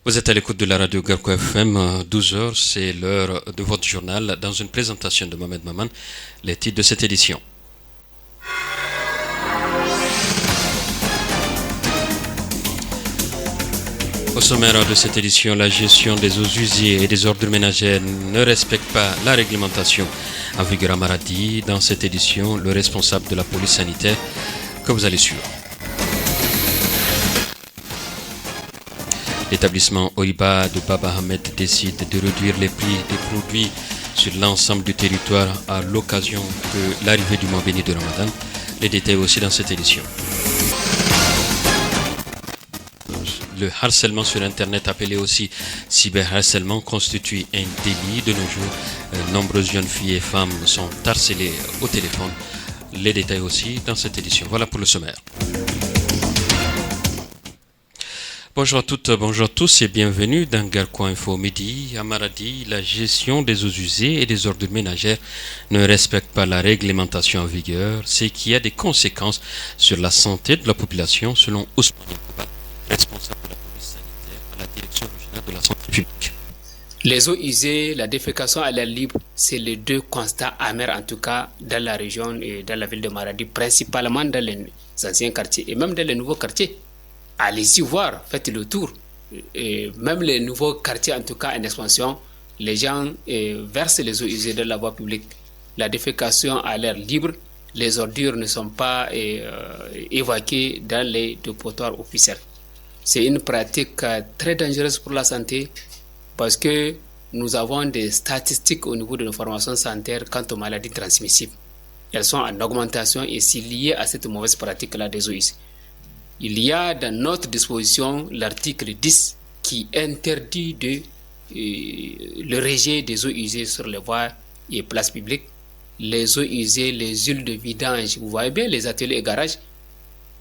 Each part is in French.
Vous êtes à l'écoute de la radio Garko FM, 12h, c'est l'heure de votre journal. Dans une présentation de Mohamed Maman, les titres de cette édition. Au sommaire de cette édition, la gestion des eaux usées et des ordures ménagères ne respecte pas la réglementation en vigueur à Maradi. Dans cette édition, le responsable de la police sanitaire que vous allez suivre. L'établissement Oiba de Baba Ahmed décide de réduire les prix des produits sur l'ensemble du territoire à l'occasion de l'arrivée du mois béni de Ramadan. Les détails aussi dans cette édition. Le harcèlement sur Internet, appelé aussi cyberharcèlement, constitue un délit de nos jours. Nombreuses jeunes filles et femmes sont harcelées au téléphone. Les détails aussi dans cette édition. Voilà pour le sommaire. Bonjour à toutes, bonjour à tous et bienvenue dans Garko Info Midi. À Maradi, la gestion des eaux usées et des ordures ménagères ne respecte pas la réglementation en vigueur, ce qui a des conséquences sur la santé de la population, selon Ousmane Kouba, responsable de la police sanitaire à la direction régionale de la santé publique. Les eaux usées, la défécation à l'air libre, c'est les deux constats amers en tout cas dans la région et dans la ville de Maradi, principalement dans les anciens quartiers et même dans les nouveaux quartiers. Allez-y voir, faites le tour. Et même les nouveaux quartiers, en tout cas en expansion, les gens versent les eaux usées dans la voie publique. La défécation à l'air libre, les ordures ne sont pas évacuées dans les dépotoirs officiels. C'est une pratique très dangereuse pour la santé parce que nous avons des statistiques au niveau de nos formations sanitaires quant aux maladies transmissibles. Elles sont en augmentation et c'est lié à cette mauvaise pratique-là des eaux usées. Il y a dans notre disposition l'article 10 qui interdit le rejet des eaux usées sur les voies et places publiques. Les eaux usées, les huiles de vidange, vous voyez bien les ateliers et garages,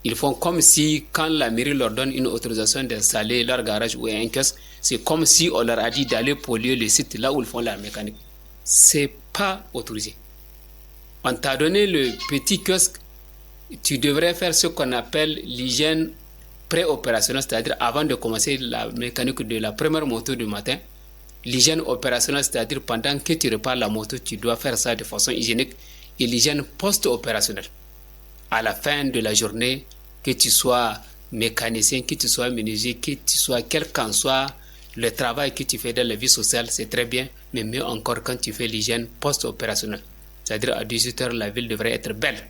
ils font comme si quand la mairie leur donne une autorisation d'installer leur garage ou un kiosque, c'est comme si on leur a dit d'aller polluer le site là où ils font la mécanique. C'est pas autorisé. On t'a donné le petit kiosque. Tu devrais faire ce qu'on appelle l'hygiène pré-opérationnelle, c'est-à-dire avant de commencer la mécanique de la première moto du matin. L'hygiène opérationnelle, c'est-à-dire pendant que tu répares la moto, tu dois faire ça de façon hygiénique. Et l'hygiène post-opérationnelle. À la fin de la journée, que tu sois mécanicien, que tu sois menuisier, que tu sois quel qu'en soit le travail que tu fais dans la vie sociale, c'est très bien, mais mieux encore quand tu fais l'hygiène post-opérationnelle. C'est-à-dire à 18h, la ville devrait être belle.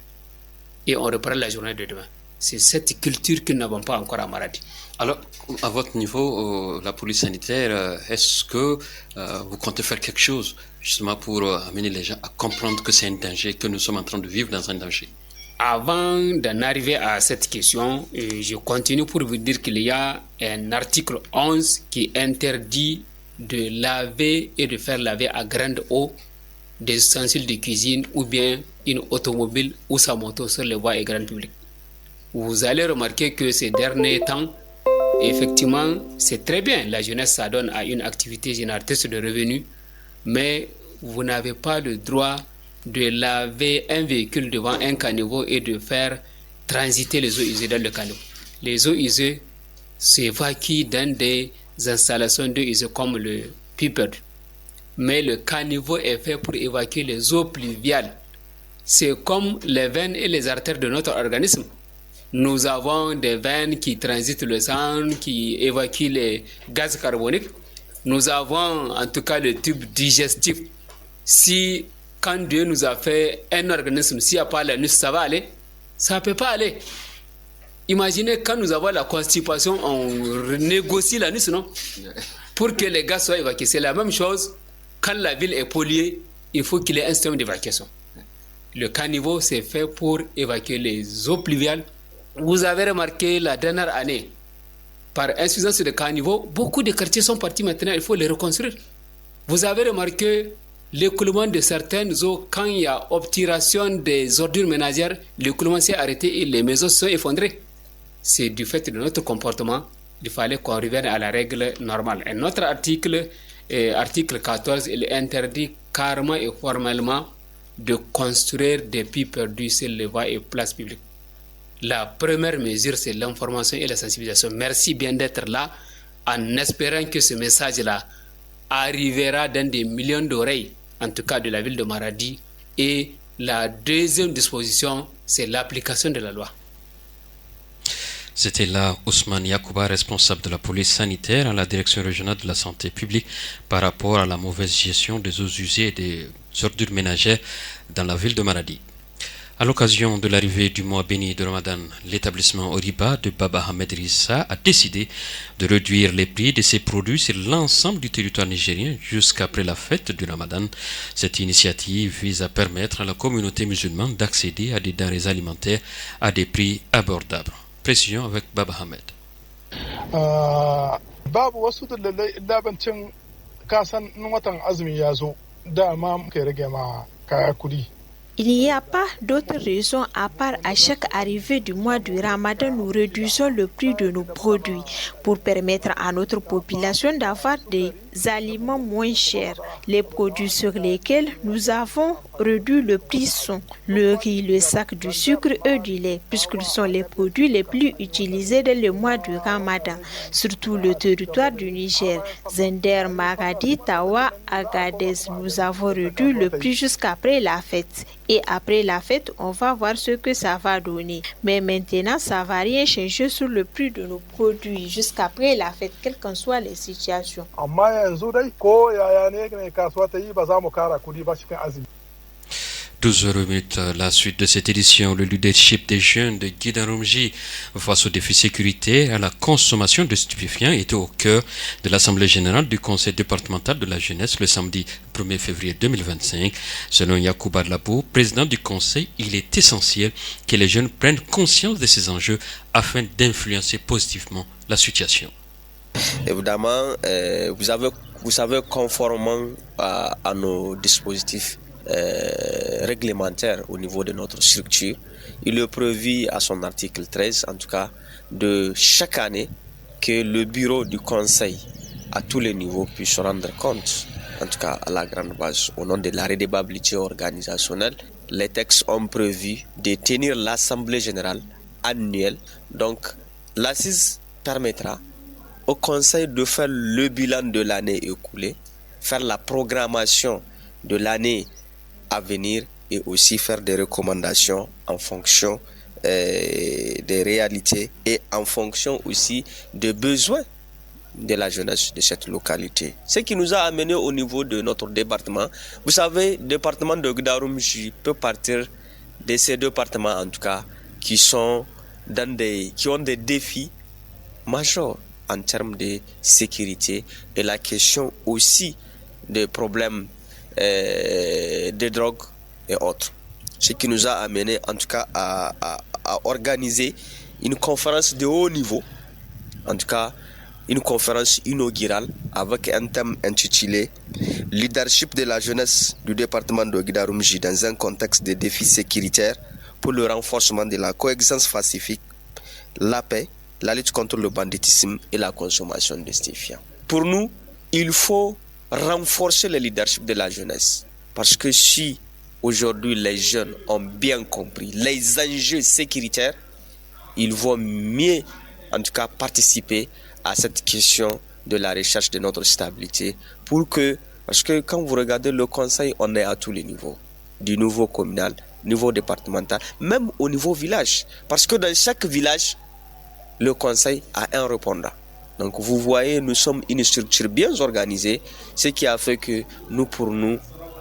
Et on reprend la journée de demain. C'est cette culture que nous n'avons pas encore à Maradi. Alors, à votre niveau, la police sanitaire, est-ce que vous comptez faire quelque chose justement pour amener les gens à comprendre que c'est un danger, que nous sommes en train de vivre dans un danger? Avant d'en arriver à cette question, je continue pour vous dire qu'il y a un article 11 qui interdit de laver et de faire laver à grande eau des ustensiles de cuisine ou bien une automobile ou sa moto sur les voies et grandes publiques. Vous allez remarquer que ces derniers temps, effectivement, c'est très bien. La jeunesse s'adonne à une activité génératrice de revenus, mais vous n'avez pas le droit de laver un véhicule devant un caniveau et de faire transiter les eaux usées dans le caniveau. Les eaux usées s'évacuent dans des installations d'eau usées comme le pipered. Mais le caniveau est fait pour évacuer les eaux pluviales. C'est comme les veines et les artères de notre organisme. Nous avons des veines qui transitent le sang, qui évacuent les gaz carboniques. Nous avons en tout cas le tube digestif. Si, quand Dieu nous a fait un organisme, s'il n'y a pas l'anus, ça va aller? Ça ne peut pas aller. Imaginez quand nous avons la constipation, on négocie l'anus, non? Pour que les gaz soient évacués. C'est la même chose. Quand la ville est polluée, il faut qu'il y ait un système d'évacuation. Le caniveau, c'est fait pour évacuer les eaux pluviales. Vous avez remarqué la dernière année, par insuffisance de caniveau, beaucoup de quartiers sont partis maintenant, il faut les reconstruire. Vous avez remarqué l'écoulement de certaines eaux, quand il y a obturation des ordures ménagères, l'écoulement s'est arrêté et les maisons se sont effondrées. C'est du fait de notre comportement, il fallait qu'on revienne à la règle normale. Un autre article, article 14, il interdit carrément et formellement de construire des puits perdus sur les voies et places publiques. La première mesure, c'est l'information et la sensibilisation. Merci bien d'être là en espérant que ce message-là arrivera dans des millions d'oreilles, en tout cas de la ville de Maradi. Et la deuxième disposition, c'est l'application de la loi. C'était là Ousmane Yakouba, responsable de la police sanitaire à la direction régionale de la santé publique par rapport à la mauvaise gestion des eaux usées et des ordures ménagères dans la ville de Maradi. À l'occasion de l'arrivée du mois béni de Ramadan, l'établissement Oriba de Baba Ahmed Rissa a décidé de réduire les prix de ses produits sur l'ensemble du territoire nigérien jusqu'après la fête du Ramadan. Cette initiative vise à permettre à la communauté musulmane d'accéder à des denrées alimentaires à des prix abordables. Précision avec Baba Ahmed. Babu wasu dalilai labancin kasan watan azumi ya zo dama muka rage ma kaya kudi. Il n'y a pas d'autre raison à part à chaque arrivée du mois du Ramadan, nous réduisons le prix de nos produits pour permettre à notre population d'avoir des aliments moins chers. Les produits sur lesquels nous avons réduit le prix sont le riz, le sac du sucre et du lait, puisqu'ils sont les produits les plus utilisés dans le mois du Ramadan, surtout le territoire du Niger, Zender, Maradi, Tawa, Agadez. Nous avons réduit le prix jusqu'après la fête. Et après la fête, on va voir ce que ça va donner. Mais maintenant, ça va rien changer sur le prix de nos produits jusqu'après la fête, quelles qu'en soient les situations. 12h08, la suite de cette édition, le leadership des jeunes de Guidarumji face aux défis sécuritaires et à la consommation de stupéfiants était au cœur de l'Assemblée générale du Conseil départemental de la jeunesse le samedi 1er février 2025. Selon Yakouba Labou, président du Conseil, il est essentiel que les jeunes prennent conscience de ces enjeux afin d'influencer positivement la situation. Évidemment, vous savez, conformément à nos dispositifs réglementaire au niveau de notre structure, il est prévu à son article 13, en tout cas, de chaque année que le bureau du conseil à tous les niveaux puisse rendre compte, en tout cas à la grande base, au nom de la redevabilité organisationnelle. Les textes ont prévu de tenir l'assemblée générale annuelle. Donc, l'assise permettra au conseil de faire le bilan de l'année écoulée, faire la programmation de l'année à venir et aussi faire des recommandations en fonction des réalités et en fonction aussi des besoins de la jeunesse de cette localité. Ce qui nous a amené au niveau de notre département. Vous savez, le département de Guidarumji peut partir de ces départements en tout cas qui ont des défis majeurs en termes de sécurité et la question aussi des problèmes de drogue et autres. Ce qui nous a amené en tout cas à organiser une conférence de haut niveau, en tout cas une conférence inaugurale avec un thème intitulé Leadership de la jeunesse du département de Guidarumji dans un contexte de défis sécuritaires pour le renforcement de la coexistence pacifique, la paix, la lutte contre le banditisme et la consommation de stupéfiants. Pour nous, il faut renforcer le leadership de la jeunesse. Parce que si aujourd'hui les jeunes ont bien compris les enjeux sécuritaires, ils vont mieux en tout cas participer à cette question de la recherche de notre stabilité. Parce que quand vous regardez le conseil, on est à tous les niveaux. Du niveau communal, niveau départemental, même au niveau village. Parce que dans chaque village, le conseil a un répondant. Donc vous voyez, nous sommes une structure bien organisée, ce qui a fait que pour nous,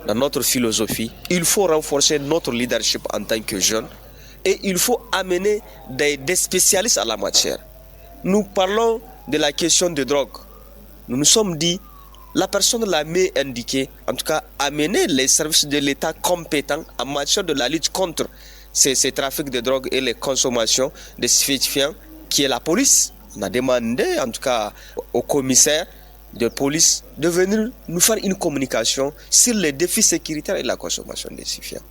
dans notre philosophie, il faut renforcer notre leadership en tant que jeunes et il faut amener des spécialistes à la matière. Nous parlons de la question de drogue. Nous nous sommes dit, la personne l'a mieux indiqué, en tout cas amener les services de l'État compétents en matière de la lutte contre ces trafics de drogue et les consommations de stupéfiants, qui est la police. On a demandé en tout cas au commissaire de police de venir nous faire une communication sur les défis sécuritaires et la consommation des stupéfiants.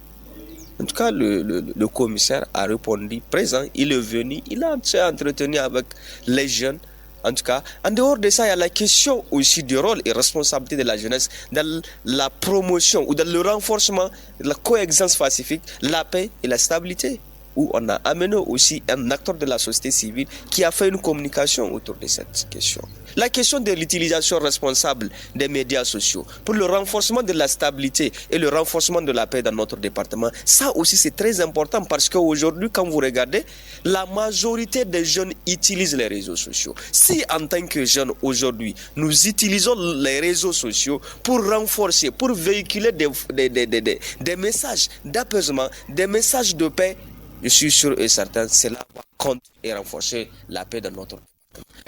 En tout cas, le commissaire a répondu présent, il est venu, il a entretenu avec les jeunes. En tout cas, en dehors de ça, il y a la question aussi du rôle et responsabilité de la jeunesse dans la promotion ou dans le renforcement de la coexistence pacifique, la paix et la stabilité. où on a amené aussi un acteur de la société civile qui a fait une communication autour de cette question. La question de l'utilisation responsable des médias sociaux pour le renforcement de la stabilité et le renforcement de la paix dans notre département, ça aussi c'est très important parce qu'aujourd'hui, quand vous regardez, la majorité des jeunes utilisent les réseaux sociaux. Si en tant que jeunes aujourd'hui, nous utilisons les réseaux sociaux pour renforcer, pour véhiculer des messages d'apaisement, des messages de paix, je suis sûr et certain, cela va compter et renforcer la paix dans notre pays.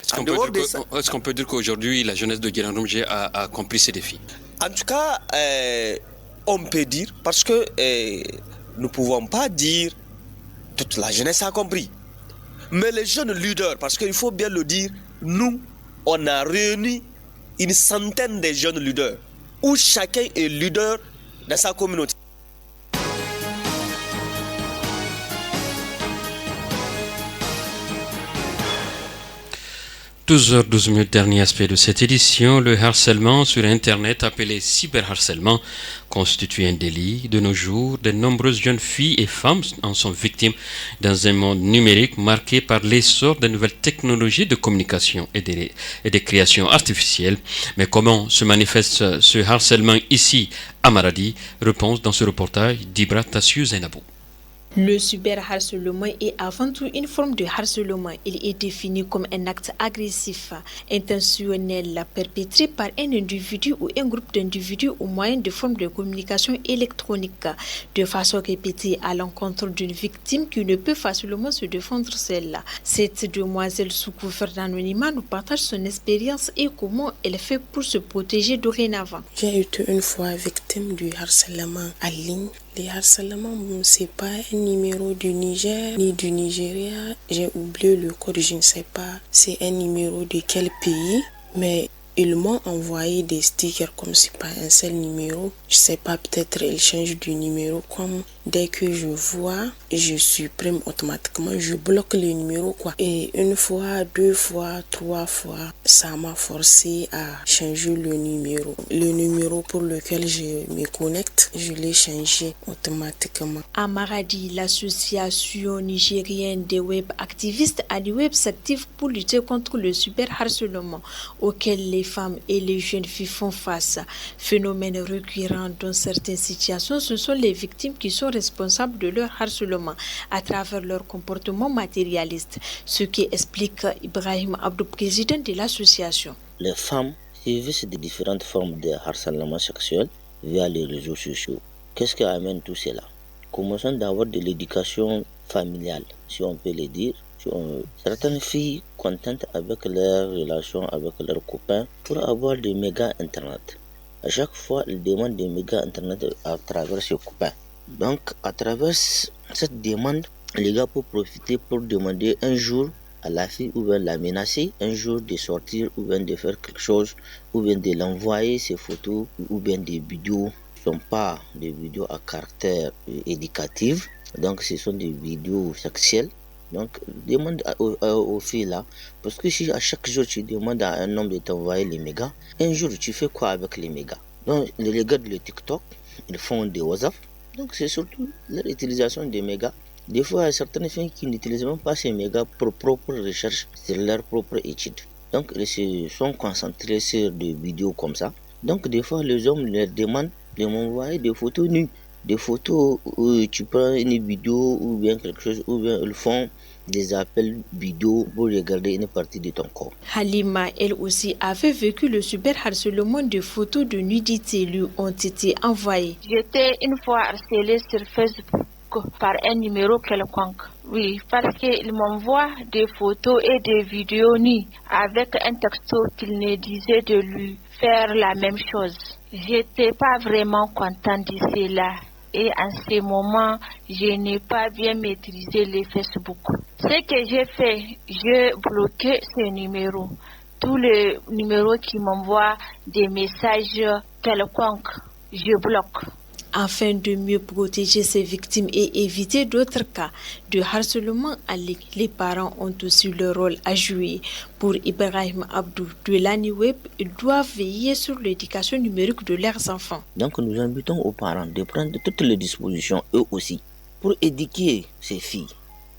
Est-ce qu'on peut dire qu'aujourd'hui, la jeunesse de Guéran-Romgé a compris ces défis? En tout cas, on peut dire, parce que nous ne pouvons pas dire toute la jeunesse a compris. Mais les jeunes leaders, parce qu'il faut bien le dire, nous, on a réuni une centaine de jeunes leaders, où chacun est leader dans sa communauté. 12h12, dernier aspect de cette édition, le harcèlement sur Internet appelé cyberharcèlement constitue un délit. De nos jours, de nombreuses jeunes filles et femmes en sont victimes dans un monde numérique marqué par l'essor de nouvelles technologies de communication et des créations artificielles. Mais comment se manifeste ce harcèlement ici à Maradi? Réponse dans ce reportage d'Ibra Tassiou Zainabou. Le cyberharcèlement est avant tout une forme de harcèlement. Il est défini comme un acte agressif, intentionnel, perpétré par un individu ou un groupe d'individus au moyen de formes de communication électronique, de façon répétée à l'encontre d'une victime qui ne peut facilement se défendre seule. Cette demoiselle sous couvert d'anonymat nous partage son expérience et comment elle fait pour se protéger dorénavant. J'ai été une fois victime du harcèlement en ligne. Le harcèlement, c'est pas un numéro du Niger ni du Nigeria. J'ai oublié le code, je ne sais pas. C'est un numéro de quel pays, mais ils m'ont envoyé des stickers comme c'est pas un seul numéro. Je sais pas, peut-être ils changent du numéro. Comme dès que je vois, je supprime automatiquement, je bloque le numéro quoi. Et une fois, deux fois, trois fois, ça m'a forcé à changer le numéro. Le numéro pour lequel je me connecte, je l'ai changé automatiquement. À Maradi, l'association nigérienne des web activistes a des webs actifs pour lutter contre le cyberharcèlement auquel les femmes et les jeunes filles font face. Phénomène récurrent dans certaines situations, ce sont les victimes qui sont responsables de leur harcèlement à travers leur comportement matérialiste, ce qui explique Ibrahim Abdou, président de l'association. Les femmes subissent des différentes formes de harcèlement sexuel via les réseaux sociaux. Qu'est-ce qui amène tout cela? Commençons d'avoir de l'éducation familiale, si on peut le dire. Certaines filles contentent avec leurs relations avec leurs copains pour avoir des mégas internet. À chaque fois, ils demandent des mégas internet à travers ses copains. Donc, à travers cette demande, les gars peuvent profiter pour demander un jour à la fille ou bien la menacer, un jour de sortir ou bien de faire quelque chose, ou bien de l'envoyer ses photos ou bien des vidéos. Ce ne sont pas des vidéos à caractère éducatif, donc ce sont des vidéos sexuelles. Donc, demande aux filles là, parce que si à chaque jour tu demandes à un homme de t'envoyer les mégas, un jour tu fais quoi avec les mégas? Donc, les gars de le TikTok, ils font des WhatsApp, donc c'est surtout l'utilisation des mégas. Des fois, il y a certaines filles qui n'utilisent même pas ces mégas pour propre recherche, sur leur propre étude. Donc, ils se sont concentrés sur des vidéos comme ça. Donc, des fois, les hommes leur demandent de m'envoyer des photos nues. Des photos où tu prends une vidéo ou bien quelque chose, ou bien ils font des appels vidéo pour regarder une partie de ton corps. Halima, elle aussi, avait vécu le cyberharcèlement de photos de nudité lui ont été envoyées. J'étais une fois harcelée sur Facebook par un numéro quelconque. Oui, parce qu'il m'envoie des photos et des vidéos nues avec un texto qu'il me disait de lui faire la même chose. J'étais pas vraiment contente de cela. Et en ce moment, je n'ai pas bien maîtrisé les Facebook. Ce que j'ai fait, j'ai bloqué ce numéro. Tous les numéros qui m'envoient des messages quelconques, je bloque. Afin de mieux protéger ces victimes et éviter d'autres cas de harcèlement en ligne, les parents ont aussi leur rôle à jouer. Pour Ibrahim Abdou de l'ANIWeb, ils doivent veiller sur l'éducation numérique de leurs enfants. Donc nous invitons aux parents de prendre toutes les dispositions, eux aussi, pour éduquer ces filles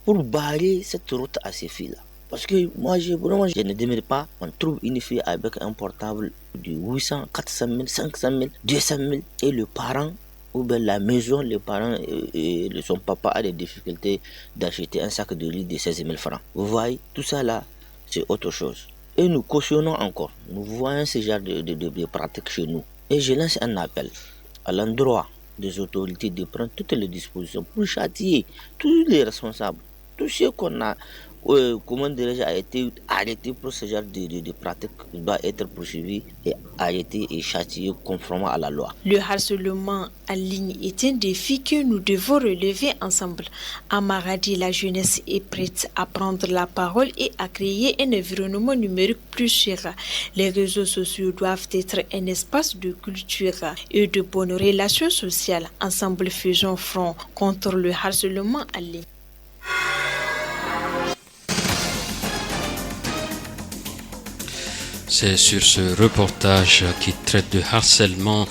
pour barrer cette route à ces filles-là. Parce que moi, je ne démerde pas. On trouve une fille avec un portable de 800, 400 000, 500 000, 200 000 et le parent ou bien la maison, les parents et son papa a des difficultés d'acheter un sac de riz de 16 000 francs. Vous voyez, tout ça là, c'est autre chose. Et nous cautionnons encore. Nous voyons ce genre de pratiques chez nous. Et je lance un appel à l'endroit des autorités de prendre toutes les dispositions pour châtier tous les responsables. Tout ce qu'on a a été arrêté pour ce genre de pratiques doit être poursuivi et arrêté et châtié conformément à la loi. Le harcèlement en ligne est un défi que nous devons relever ensemble. À Maradi, la jeunesse est prête à prendre la parole et à créer un environnement numérique plus sûr. Les réseaux sociaux doivent être un espace de culture et de bonnes relations sociales. Ensemble, faisons front contre le harcèlement en ligne. C'est sur ce reportage qui traite de harcèlement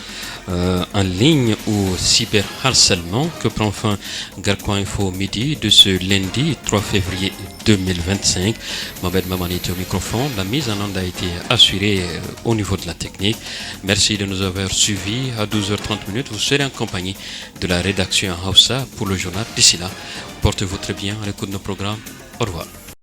en ligne ou cyberharcèlement que prend fin Garquois Info Midi de ce lundi 3 février 2025. Mohamed Mamani était au microphone. La mise en onde a été assurée au niveau de la technique. Merci de nous avoir suivis. À 12h30, vous serez en compagnie de la rédaction en Hausa pour le journal. D'ici là, portez-vous très bien à l'écoute de nos programmes. Au revoir.